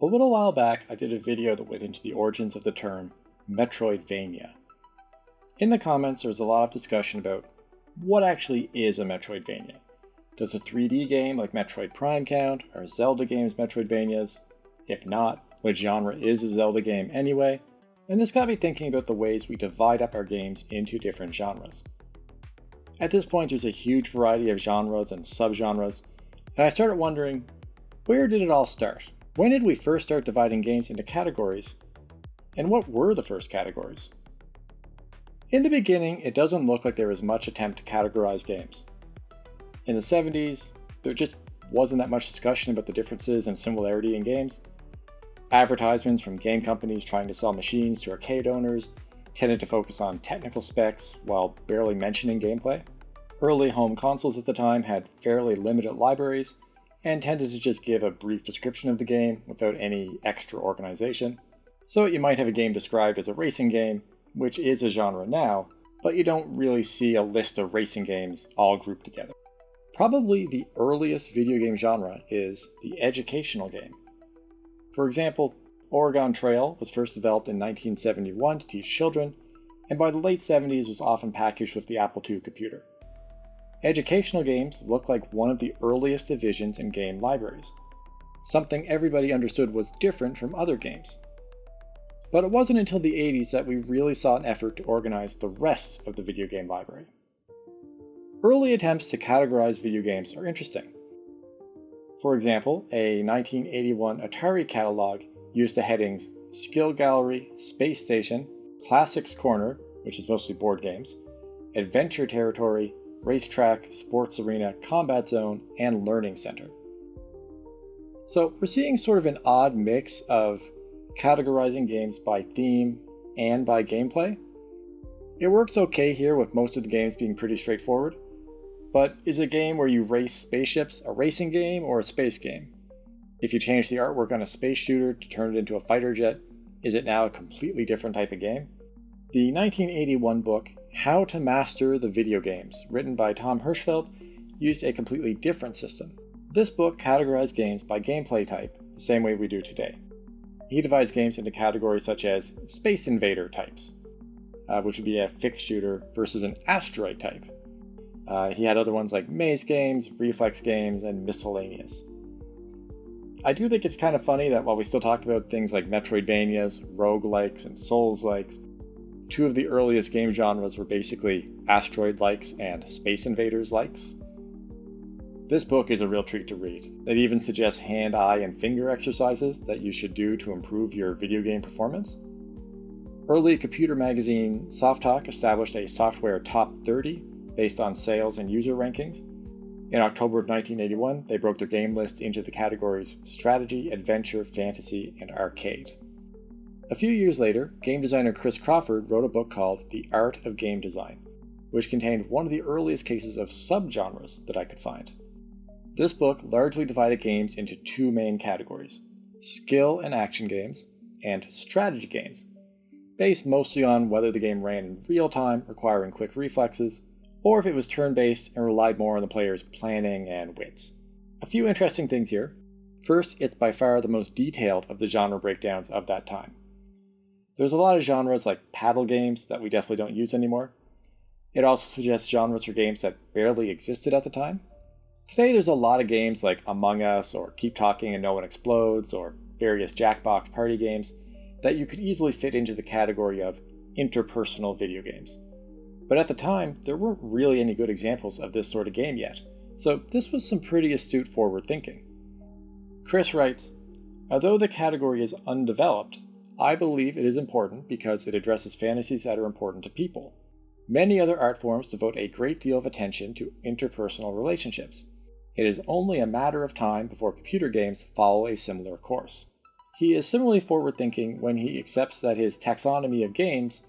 A little while back, I did a video that went into the origins of the term Metroidvania. In the comments, there was a lot of discussion about what actually is a Metroidvania. Does a 3D game like Metroid Prime count? Are Zelda games Metroidvanias? If not, what genre is a Zelda game anyway? And this got me thinking about the ways we divide up our games into different genres. At this point, there's a huge variety of genres and subgenres, and I started wondering, where did it all start? When did we first start dividing games into categories? And what were the first categories? In the beginning, it doesn't look like there was much attempt to categorize games. In the 70s, there just wasn't that much discussion about the differences and similarity in games. Advertisements from game companies trying to sell machines to arcade owners tended to focus on technical specs while barely mentioning gameplay. Early home consoles at the time had fairly limited libraries and tended to just give a brief description of the game without any extra organization. So you might have a game described as a racing game, which is a genre now, but you don't really see a list of racing games all grouped together. Probably the earliest video game genre is the educational game. For example, Oregon Trail was first developed in 1971 to teach children, and by the late 70s was often packaged with the Apple II computer. Educational games look like one of the earliest divisions in game libraries, something everybody understood was different from other games. But it wasn't until the 80s that we really saw an effort to organize the rest of the video game library. Early attempts to categorize video games are interesting. For example, a 1981 Atari catalog used the headings Skill Gallery, Space Station, Classics Corner, which is mostly board games, Adventure Territory, Racetrack, Sports Arena, Combat Zone, and Learning Center. So we're seeing sort of an odd mix of categorizing games by theme and by gameplay. It works okay here with most of the games being pretty straightforward, but is a game where you race spaceships a racing game or a space game? If you change the artwork on a space shooter to turn it into a fighter jet, is it now a completely different type of game? The 1981 book, How to Master the Video Games, written by Tom Hirschfeld, used a completely different system. This book categorized games by gameplay type, the same way we do today. He divides games into categories such as Space Invader types, which would be a fixed shooter, versus an asteroid type. He had other ones like maze games, reflex games, and miscellaneous. I do think it's kind of funny that while we still talk about things like Metroidvanias, roguelikes, and Souls-likes, two of the earliest game genres were basically asteroid-likes and Space Invaders-likes. This book is a real treat to read. It even suggests hand, eye, and finger exercises that you should do to improve your video game performance. Early computer magazine SoftTalk established a software top 30 based on sales and user rankings. In October of 1981, they broke their game list into the categories strategy, adventure, fantasy, and arcade. A few years later, game designer Chris Crawford wrote a book called The Art of Game Design, which contained one of the earliest cases of subgenres that I could find. This book largely divided games into two main categories: skill and action games, and strategy games, based mostly on whether the game ran in real time, requiring quick reflexes, or if it was turn-based and relied more on the player's planning and wits. A few interesting things here. First, it's by far the most detailed of the genre breakdowns of that time. There's a lot of genres like paddle games that we definitely don't use anymore. It also suggests genres for games that barely existed at the time. Today there's a lot of games like Among Us or Keep Talking and No One Explodes or various Jackbox party games that you could easily fit into the category of interpersonal video games. But at the time, there weren't really any good examples of this sort of game yet, so this was some pretty astute forward thinking. Chris writes, "Although the category is undeveloped, I believe it is important because it addresses fantasies that are important to people. Many other art forms devote a great deal of attention to interpersonal relationships. It is only a matter of time before computer games follow a similar course." He is similarly forward-thinking when he accepts that his taxonomy of games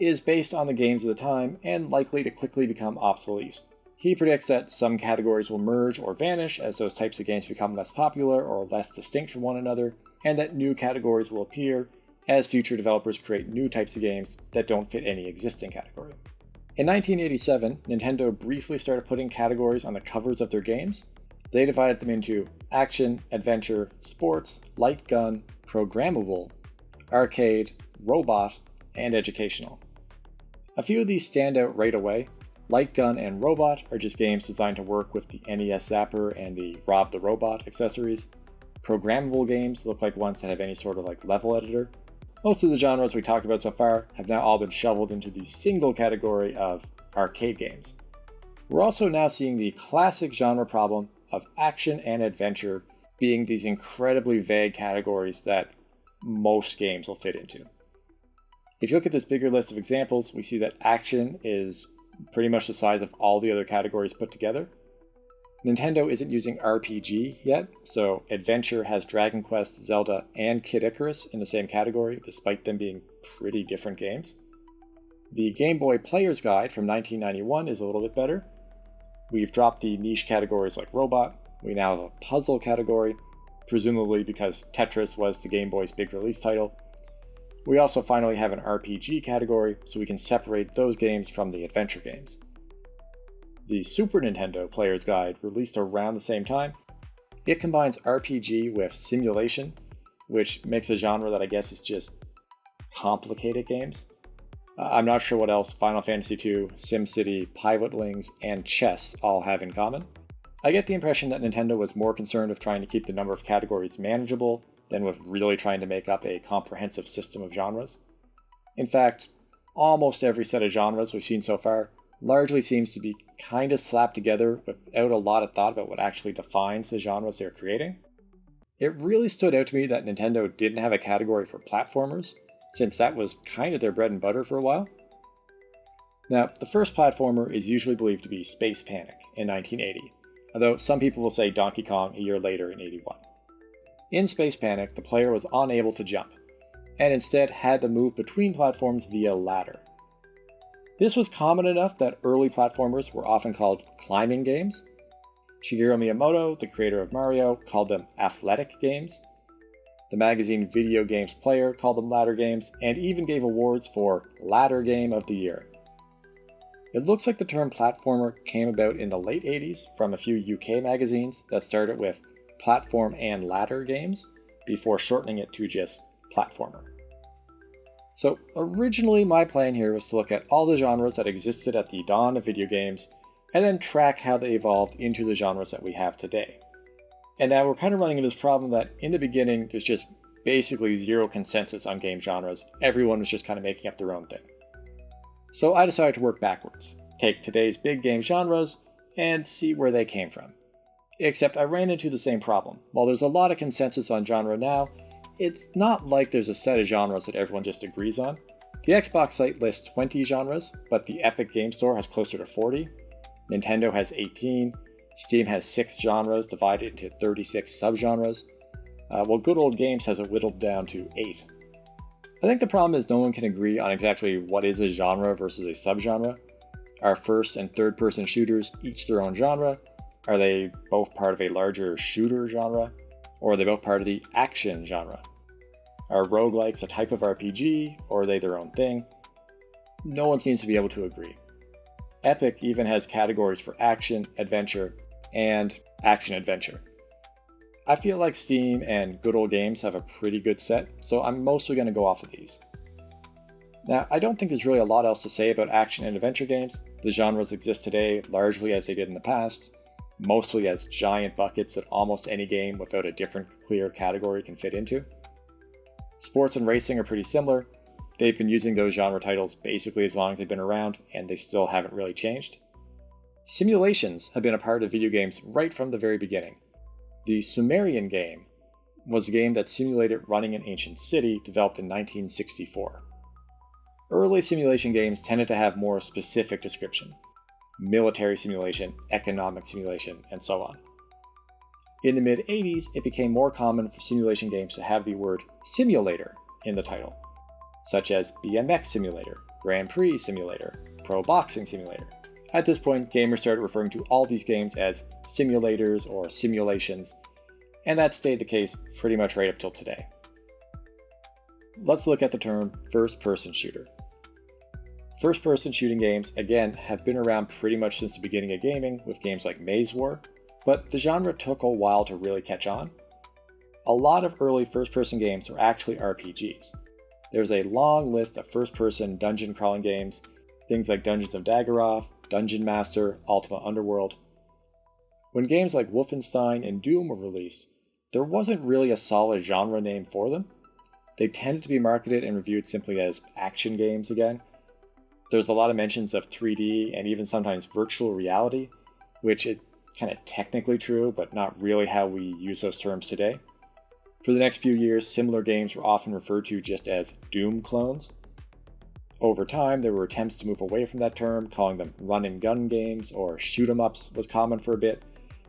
is based on the games of the time and likely to quickly become obsolete. He predicts that some categories will merge or vanish as those types of games become less popular or less distinct from one another, and that new categories will appear as future developers create new types of games that don't fit any existing category. In 1987, Nintendo briefly started putting categories on the covers of their games. They divided them into action, adventure, sports, light gun, programmable, arcade, robot, and educational. A few of these stand out right away. Light gun and robot are just games designed to work with the NES Zapper and the Rob the Robot accessories. Programmable games look like ones that have any sort of level editor. Most of the genres we talked about so far have now all been shoveled into the single category of arcade games. We're also now seeing the classic genre problem of action and adventure being these incredibly vague categories that most games will fit into. If you look at this bigger list of examples, we see that action is pretty much the size of all the other categories put together. Nintendo isn't using RPG yet, so adventure has Dragon Quest, Zelda, and Kid Icarus in the same category, despite them being pretty different games. The Game Boy Player's Guide from 1991 is a little bit better. We've dropped the niche categories like robot. We now have a puzzle category, presumably because Tetris was the Game Boy's big release title. We also finally have an RPG category, so we can separate those games from the adventure games. The Super Nintendo Player's Guide, released around the same time, it combines RPG with simulation, which makes a genre that I guess is just complicated games. I'm not sure what else Final Fantasy II, SimCity, Pilot Wings, and chess all have in common. I get the impression that Nintendo was more concerned with trying to keep the number of categories manageable than with really trying to make up a comprehensive system of genres. In fact, almost every set of genres we've seen so far largely seems to be kind of slapped together without a lot of thought about what actually defines the genres they're creating. It really stood out to me that Nintendo didn't have a category for platformers, since that was kind of their bread and butter for a while. Now, the first platformer is usually believed to be Space Panic in 1980, although some people will say Donkey Kong a year later in 81. In Space Panic, the player was unable to jump, and instead had to move between platforms via ladder. This was common enough that early platformers were often called climbing games. Shigeru Miyamoto, the creator of Mario, called them athletic games. The magazine Video Games Player called them ladder games, and even gave awards for Ladder Game of the Year. It looks like the term platformer came about in the late 80s from a few UK magazines that started with platform and ladder games, before shortening it to just platformer. So originally my plan here was to look at all the genres that existed at the dawn of video games, and then track how they evolved into the genres that we have today. And now we're kind of running into this problem that in the beginning there's just basically zero consensus on game genres. Everyone was just kind of making up their own thing. So I decided to work backwards, take today's big game genres, and see where they came from. Except I ran into the same problem. While there's a lot of consensus on genre now, it's not like there's a set of genres that everyone just agrees on. The Xbox site lists 20 genres, but the Epic Game Store has closer to 40. Nintendo has 18. Steam has 6 genres divided into 36 subgenres. While Good Old Games has it whittled down to 8. I think the problem is no one can agree on exactly what is a genre versus a subgenre. Are first and third person shooters each their own genre? Are they both part of a larger shooter genre? Or are they both part of the action genre? Are roguelikes a type of RPG, or are they their own thing? No one seems to be able to agree. Epic even has categories for action, adventure, and action-adventure. I feel like Steam and Good Old Games have a pretty good set, so I'm mostly going to go off of these. Now, I don't think there's really a lot else to say about action and adventure games. The genres exist today largely as they did in the past, mostly as giant buckets that almost any game without a different clear category can fit into. Sports and racing are pretty similar. They've been using those genre titles basically as long as they've been around, and they still haven't really changed. Simulations have been a part of video games right from the very beginning. The Sumerian game was a game that simulated running an ancient city, developed in 1964. Early simulation games tended to have more specific description: military simulation, economic simulation, and so on. In the mid-80s, it became more common for simulation games to have the word simulator in the title, such as BMX Simulator, Grand Prix Simulator, Pro Boxing Simulator. At this point, gamers started referring to all these games as simulators or simulations, and that stayed the case pretty much right up till today. Let's look at the term first-person shooter. First-person shooting games, again, have been around pretty much since the beginning of gaming, with games like Maze War. but the genre took a while to really catch on. A lot of early first-person games were actually RPGs. There's a long list of first-person dungeon crawling games, things like Dungeons of Daggeroth, Dungeon Master, Ultima Underworld. When games like Wolfenstein and Doom were released, there wasn't really a solid genre name for them. They tended to be marketed and reviewed simply as action games again. There's a lot of mentions of 3D and even sometimes virtual reality, which is kind of technically true, but not really how we use those terms today. For the next few years, similar games were often referred to just as Doom clones. Over time, there were attempts to move away from that term, calling them run-and-gun games, or shoot-'em-ups was common for a bit,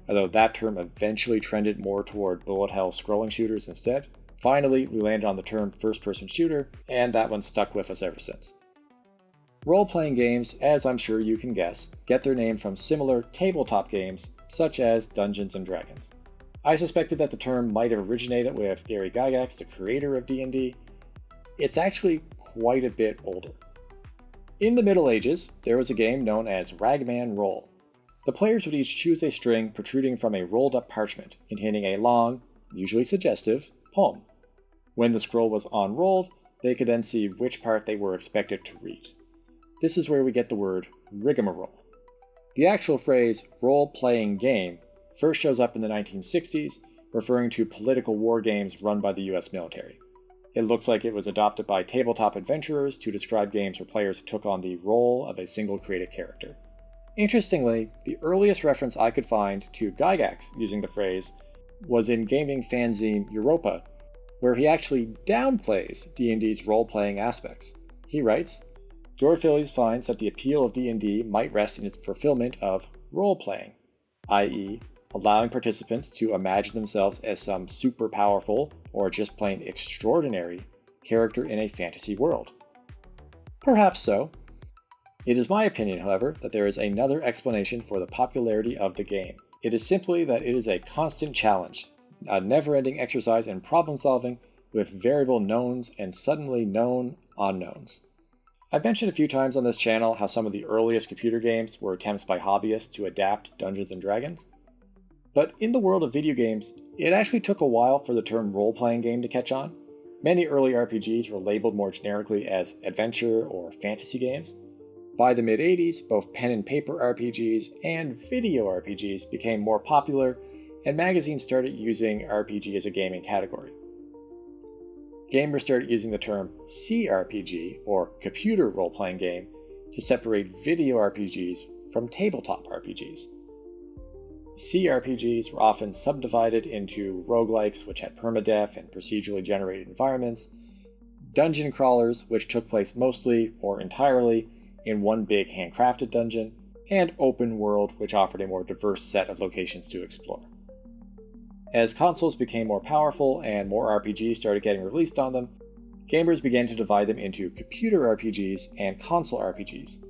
although that term eventually trended more toward bullet-hell scrolling shooters instead. Finally, we landed on the term first-person shooter, and that one stuck with us ever since. Role-playing games, as I'm sure you can guess, get their name from similar tabletop games, such as Dungeons & Dragons. I suspected that the term might have originated with Gary Gygax, the creator of D&D. It's actually quite a bit older. In the Middle Ages, there was a game known as Ragman Roll. The players would each choose a string protruding from a rolled-up parchment containing a long, usually suggestive, poem. When the scroll was unrolled, they could then see which part they were expected to read. This is where we get the word rigmarole. The actual phrase role-playing game first shows up in the 1960s, referring to political war games run by the US military. It looks like it was adopted by tabletop adventurers to describe games where players took on the role of a single created character. Interestingly, the earliest reference I could find to Gygax using the phrase was in gaming fanzine Europa, where he actually downplays D&D's role-playing aspects. He writes, George Phillies finds that the appeal of D&D might rest in its fulfillment of role-playing, i.e., allowing participants to imagine themselves as some super powerful, or just plain extraordinary, character in a fantasy world. Perhaps so. It is my opinion, however, that there is another explanation for the popularity of the game. It is simply that it is a constant challenge, a never-ending exercise in problem-solving with variable knowns and suddenly known unknowns. I've mentioned a few times on this channel how some of the earliest computer games were attempts by hobbyists to adapt Dungeons & Dragons. But in the world of video games, it actually took a while for the term role-playing game to catch on. Many early RPGs were labeled more generically as adventure or fantasy games. By the mid-80s, both pen and paper RPGs and video RPGs became more popular, and magazines started using RPG as a gaming category. Gamers started using the term CRPG, or computer role-playing game, to separate video RPGs from tabletop RPGs. CRPGs were often subdivided into roguelikes, which had permadeath and procedurally generated environments, dungeon crawlers, which took place mostly or entirely in one big handcrafted dungeon, and open world, which offered a more diverse set of locations to explore. As consoles became more powerful and more RPGs started getting released on them, gamers began to divide them into computer RPGs and console RPGs.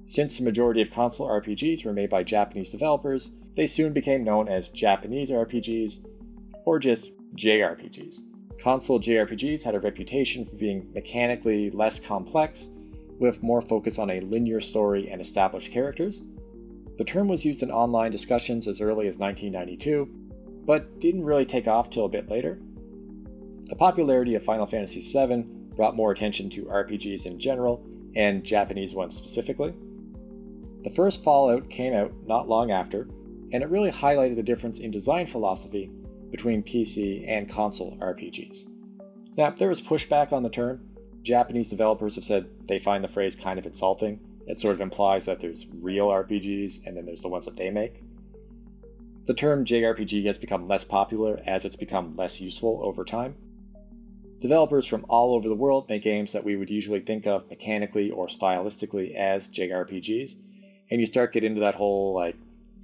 Since the majority of console RPGs were made by Japanese developers, they soon became known as Japanese RPGs, or just JRPGs. Console JRPGs had a reputation for being mechanically less complex, with more focus on a linear story and established characters. The term was used in online discussions as early as 1992, but didn't really take off till a bit later. The popularity of Final Fantasy VII brought more attention to RPGs in general, and Japanese ones specifically. The first Fallout came out not long after, and it really highlighted the difference in design philosophy between PC and console RPGs. Now, there was pushback on the term. Japanese developers have said they find the phrase kind of insulting. It sort of implies that there's real RPGs and then there's the ones that they make. The term JRPG has become less popular as it's become less useful over time. Developers from all over the world make games that we would usually think of mechanically or stylistically as JRPGs, and you start getting into that whole,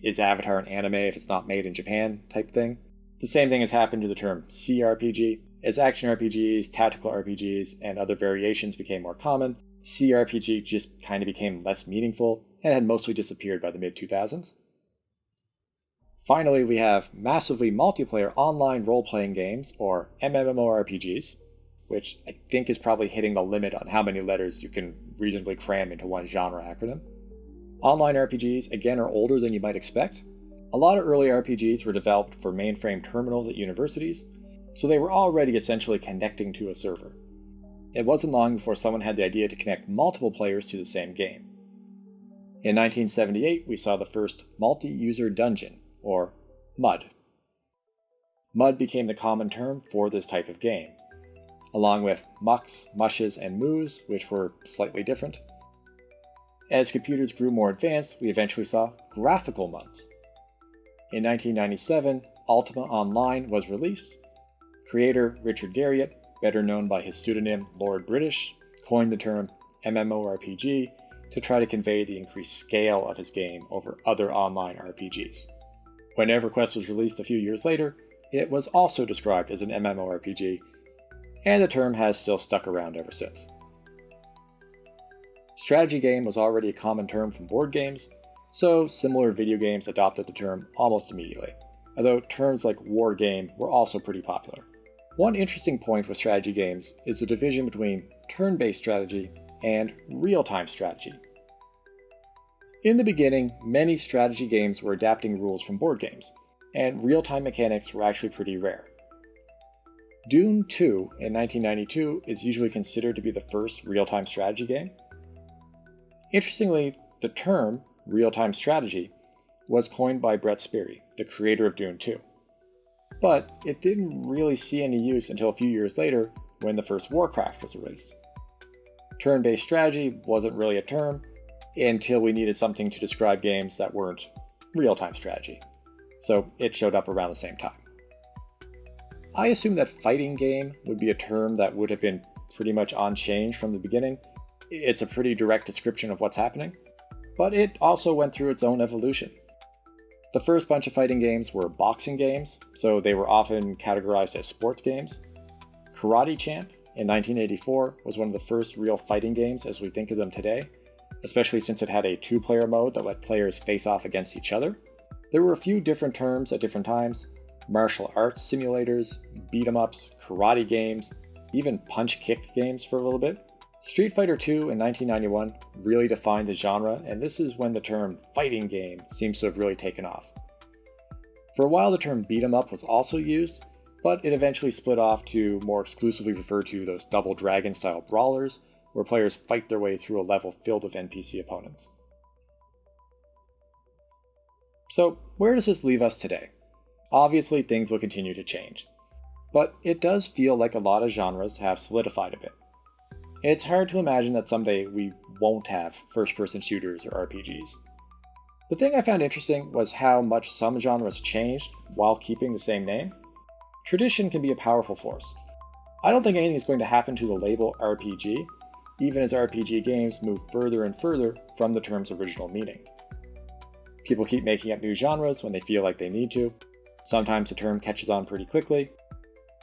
is Avatar an anime if it's not made in Japan type thing. The same thing has happened to the term CRPG. As action RPGs, tactical RPGs, and other variations became more common, CRPG just kind of became less meaningful and had mostly disappeared by the mid-2000s. Finally, we have massively multiplayer online role-playing games, or MMORPGs, which I think is probably hitting the limit on how many letters you can reasonably cram into one genre acronym. Online RPGs, again, are older than you might expect. A lot of early RPGs were developed for mainframe terminals at universities, so they were already essentially connecting to a server. It wasn't long before someone had the idea to connect multiple players to the same game. In 1978, we saw the first multi-user dungeon, or MUD. MUD became the common term for this type of game, along with mucks, mushes, and moos, which were slightly different. As computers grew more advanced, we eventually saw graphical MUDs. In 1997, Ultima Online was released. Creator Richard Garriott, better known by his pseudonym Lord British, coined the term MMORPG to try to convey the increased scale of his game over other online RPGs. When EverQuest was released a few years later, it was also described as an MMORPG, and the term has still stuck around ever since. Strategy game was already a common term from board games, so similar video games adopted the term almost immediately, although terms like war game were also pretty popular. One interesting point with strategy games is the division between turn-based strategy and real-time strategy. In the beginning, many strategy games were adapting rules from board games, and real-time mechanics were actually pretty rare. Dune 2 in 1992 is usually considered to be the first real-time strategy game. Interestingly, the term real-time strategy was coined by Brett Sperry, the creator of Dune 2. But it didn't really see any use until a few years later when the first Warcraft was released. Turn-based strategy wasn't really a term until we needed something to describe games that weren't real-time strategy, so it showed up around the same time. I assume that fighting game would be a term that would have been pretty much unchanged from the beginning. It's a pretty direct description of what's happening, but it also went through its own evolution. The first bunch of fighting games were boxing games, so they were often categorized as sports games. Karate Champ in 1984 was one of the first real fighting games as we think of them today, especially since it had a two-player mode that let players face off against each other. There were a few different terms at different times: martial arts simulators, beat-em-ups, karate games, even punch-kick games for a little bit. Street Fighter II in 1991 really defined the genre, and this is when the term fighting game seems to have really taken off. For a while, the term beat 'em up was also used, but it eventually split off to more exclusively refer to those Double Dragon style brawlers, where players fight their way through a level filled with NPC opponents. So, where does this leave us today? Obviously, things will continue to change, but it does feel like a lot of genres have solidified a bit. It's hard to imagine that someday we won't have first-person shooters or RPGs. The thing I found interesting was how much some genres changed while keeping the same name. Tradition can be a powerful force. I don't think anything is going to happen to the label RPG, even as RPG games move further and further from the term's original meaning. People keep making up new genres when they feel like they need to. Sometimes the term catches on pretty quickly.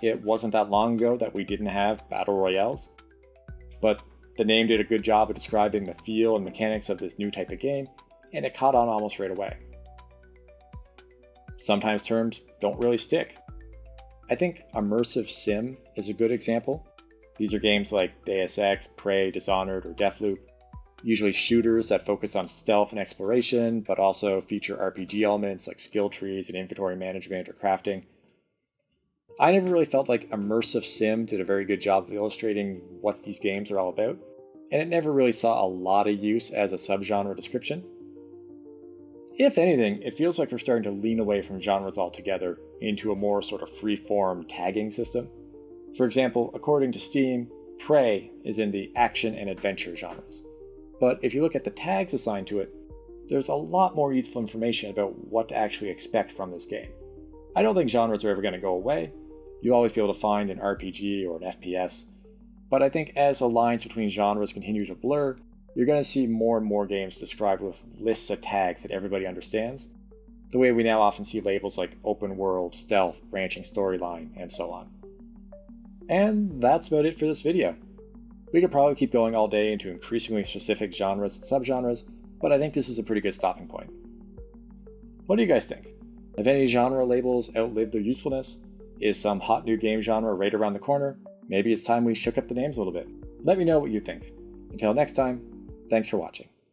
It wasn't that long ago that we didn't have battle royales, but the name did a good job of describing the feel and mechanics of this new type of game, and it caught on almost right away. Sometimes terms don't really stick. I think immersive sim is a good example. These are games like Deus Ex, Prey, Dishonored, or Deathloop, usually shooters that focus on stealth and exploration, but also feature RPG elements like skill trees and inventory management or crafting. I never really felt like immersive sim did a very good job of illustrating what these games are all about, and it never really saw a lot of use as a subgenre description. If anything, it feels like we're starting to lean away from genres altogether into a more sort of free-form tagging system. For example, according to Steam, Prey is in the action and adventure genres. But if you look at the tags assigned to it, there's a lot more useful information about what to actually expect from this game. I don't think genres are ever going to go away. You'll always be able to find an RPG or an FPS, but I think as the lines between genres continue to blur, you're going to see more and more games described with lists of tags that everybody understands, the way we now often see labels like open world, stealth, branching storyline, and so on. And that's about it for this video. We could probably keep going all day into increasingly specific genres and subgenres, but I think this is a pretty good stopping point. What do you guys think? Have any genre labels outlived their usefulness? Is some hot new game genre right around the corner? Maybe it's time we shook up the names a little bit. Let me know what you think. Until next time, thanks for watching.